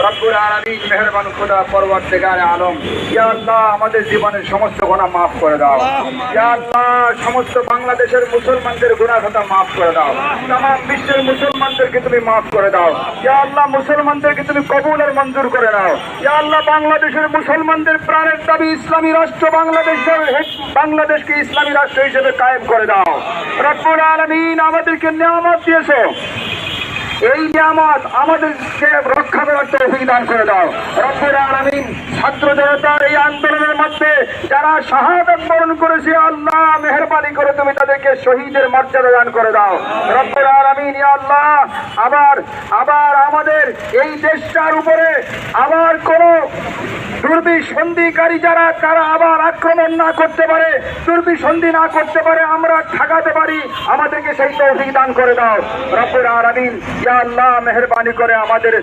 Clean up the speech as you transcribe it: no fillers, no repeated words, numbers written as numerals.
রব্বুল আলামিন মেহেরবান খোদা পরওয়ারদিগারে আলম, ইয়া আল্লাহ আমাদের জীবনের সমস্ত গুনাহ মাফ করে দাও। ইয়া আল্লাহ সমস্ত বাংলাদেশের মুসলমানদের গুনাহ খাতা মাফ করে দাও। तमाम বিশ্বের মুসলমানদেরকে তুমি মাফ করে দাও। ইয়া আল্লাহ মুসলমানদেরকে তুমি কবুল আর মঞ্জুর করে নাও। ইয়া আল্লাহ বাংলাদেশের মুসলমানদের প্রাণের দাবি ইসলামী রাষ্ট্র বাংলাদেশকে ইসলামী রাষ্ট্র হিসেবে কায়েম করে দাও। রব্বুল আলামিন আমাদেরকে নিয়ামত দিয়েছো, এই নিয়ামত আমাদেরকে রক্ষা করার তৌফিক দান করে দাও। রব্বুল আলামিন ছাত্র জনতার এই আন্দোলনের মধ্যে যারা শাহাদাত বরণ করেছে, আল্লাহ মেহেরবানি করে তুমি তাদেরকে শহীদের মর্যাদা দান করে দাও। রব্বুল আলামিন ইয়া আল্লাহ আবার আমাদের এই দেশটার উপরে আবার কোন দুর্বিসন্ধিকারী যারা তারা আবার আক্রমণ না করতে পারে, দুর্বিসন্ধি না করতে পারে, আমরা ঠেকাতে পারি, আমাদেরকে সেই তৌফিক দান করে দাও। রব্বুল আলামিন ইয়া আল্লাহ মেহেরবানি করে আমাদের